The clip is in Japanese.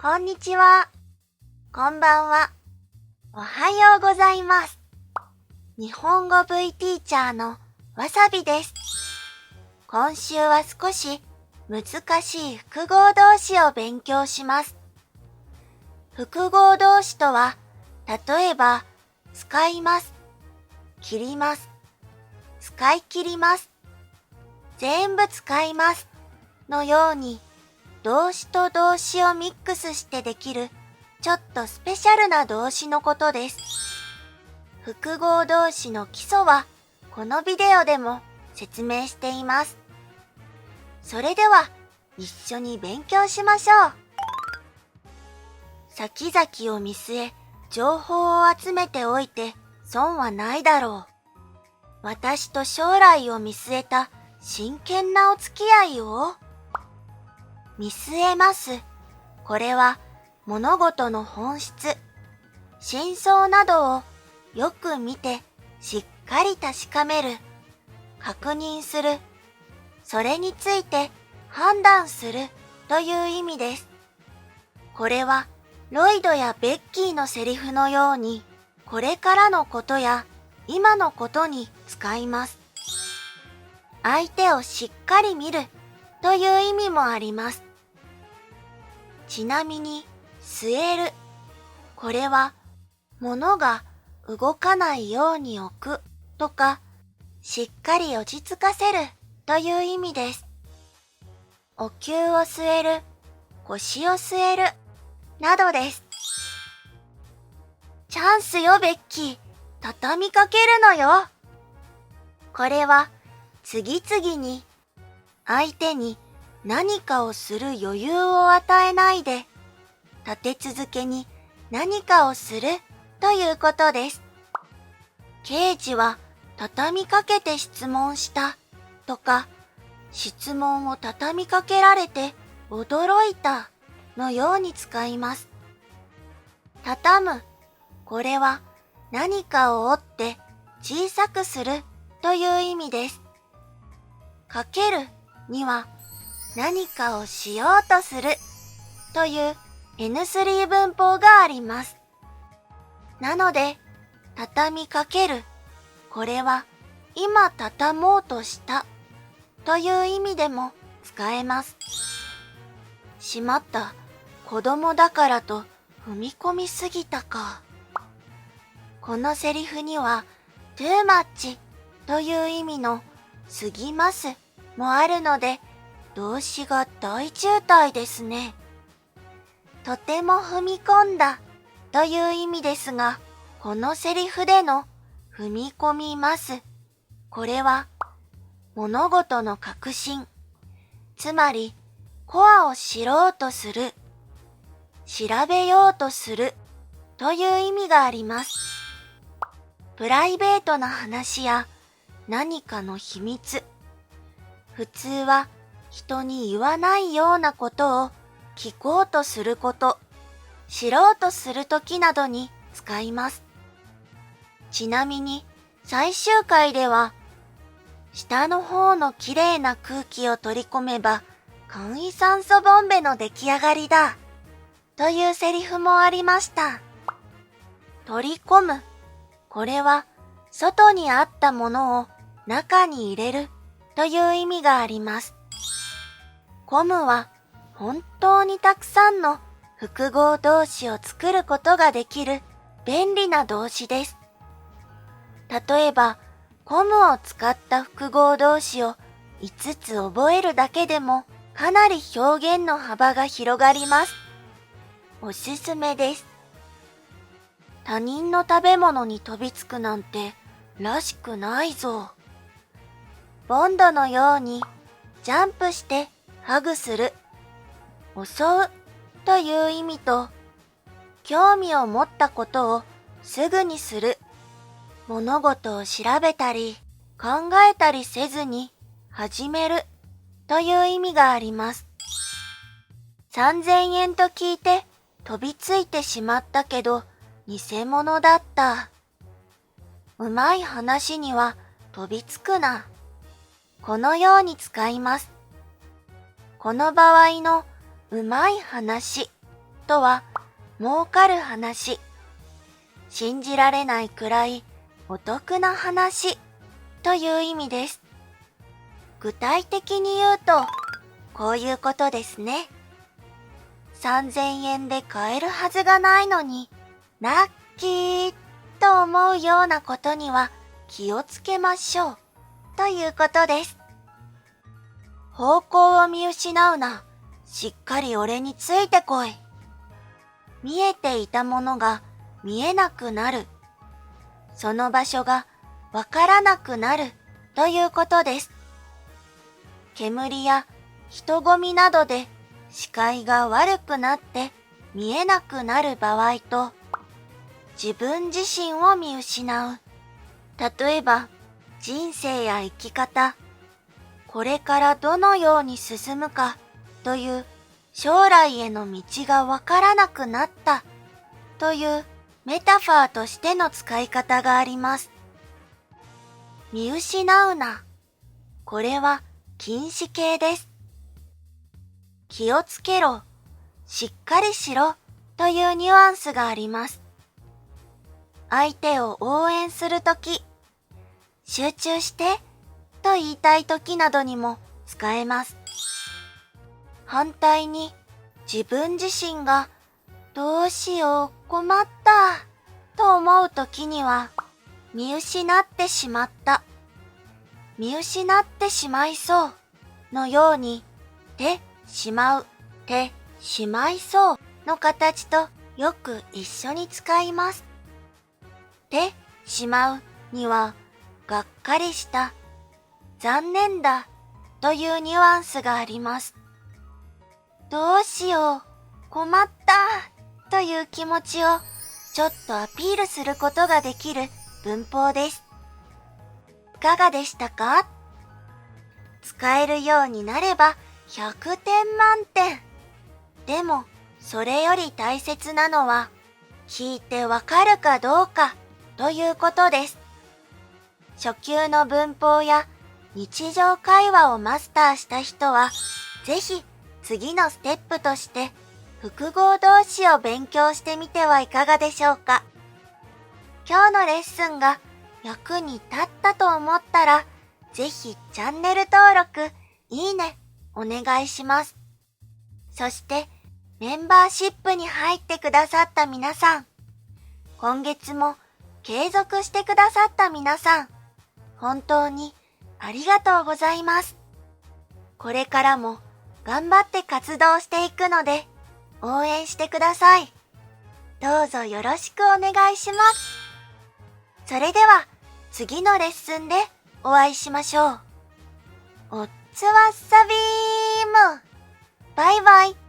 こんにちは。こんばんは。おはようございます。日本語 V ティーチャーのわさびです。今週は少し難しい複合動詞を勉強します。複合動詞とは、例えば、使います、切ります、使い切ります、全部使いますのように、動詞と動詞をミックスしてできるちょっとスペシャルな動詞のことです。複合動詞の基礎はこのビデオでも説明しています。それでは一緒に勉強しましょう。先々を見据え情報を集めておいて損はないだろう。私と将来を見据えた真剣なお付き合いを見据えます。これは物事の本質、真相などをよく見てしっかり確かめる、確認する、それについて判断するという意味です。これはロイドやベッキーのセリフのように、これからのことや今のことに使います。相手をしっかり見るという意味もあります。ちなみに、据える。これは、物が動かないように置くとか、しっかり落ち着かせるという意味です。お灸を据える、腰を据える、などです。チャンスよベッキー、畳みかけるのよ。これは、次々に、相手に何かをする余裕を与えないで、立て続けに何かをするということです。刑事は畳みかけて質問したとか、質問を畳みかけられて驚いたのように使います。畳む。これは何かを折って小さくするという意味です。かけるには何かをしようとするという N3 文法があります。なので、畳みかける。これは今畳もうとしたという意味でも使えます。しまった。子供だからと踏み込みすぎたか。このセリフには too much という意味の過ぎますもあるので、動詞が大渋滞ですね。とても踏み込んだという意味ですが、このセリフでの踏み込みます。これは物事の確信、つまりコアを知ろうとする、調べようとするという意味があります。プライベートな話や何かの秘密、普通は人に言わないようなことを聞こうとすること、知ろうとするときなどに使います。ちなみに最終回では、下の方のきれいな空気を取り込めば簡易酸素ボンベの出来上がりだというセリフもありました。取り込む。これは外にあったものを中に入れるという意味があります。込むは本当にたくさんの複合動詞を作ることができる便利な動詞です。例えば、込むを使った複合動詞を5つ覚えるだけでもかなり表現の幅が広がります。おすすめです。他人の食べ物に飛びつくなんてらしくないぞ。ボンドのようにジャンプしてハグする、襲うという意味と、興味を持ったことをすぐにする、物事を調べたり考えたりせずに始めるという意味があります。3000円と聞いて飛びついてしまったけど偽物だった。うまい話には飛びつくな。このように使います。この場合のうまい話とは儲かる話、信じられないくらいお得な話という意味です。具体的に言うと、こういうことですね。3000円で買えるはずがないのに、ラッキーと思うようなことには気をつけましょうということです。方向を見失うな。しっかり俺についてこい。見えていたものが見えなくなる。その場所がわからなくなるということです。煙や人混みなどで視界が悪くなって見えなくなる場合と、自分自身を見失う。例えば、人生や生き方、これからどのように進むかという将来への道がわからなくなったというメタファーとしての使い方があります。見失うな。これは禁止形です。気をつけろ、しっかりしろというニュアンスがあります。相手を応援するとき、集中してと言いたいときなどにも使えます。反対に自分自身がどうしよう困ったと思うときには、見失ってしまった、見失ってしまいそうのように、てしまう、てしまいそうの形とよく一緒に使います。てしまうには、がっかりした、残念だというニュアンスがあります。どうしよう、困ったという気持ちをちょっとアピールすることができる文法です。いかがでしたか？使えるようになれば100点満点。でも、それより大切なのは、聞いてわかるかどうかということです。初級の文法や日常会話をマスターした人は、ぜひ次のステップとして複合動詞を勉強してみてはいかがでしょうか。今日のレッスンが役に立ったと思ったら、ぜひチャンネル登録、いいね、お願いします。そしてメンバーシップに入ってくださった皆さん、今月も継続してくださった皆さん、本当にありがとうございます。これからも頑張って活動していくので、応援してください。どうぞよろしくお願いします。それでは次のレッスンでお会いしましょう。おっつわっさびーむ。バイバイ。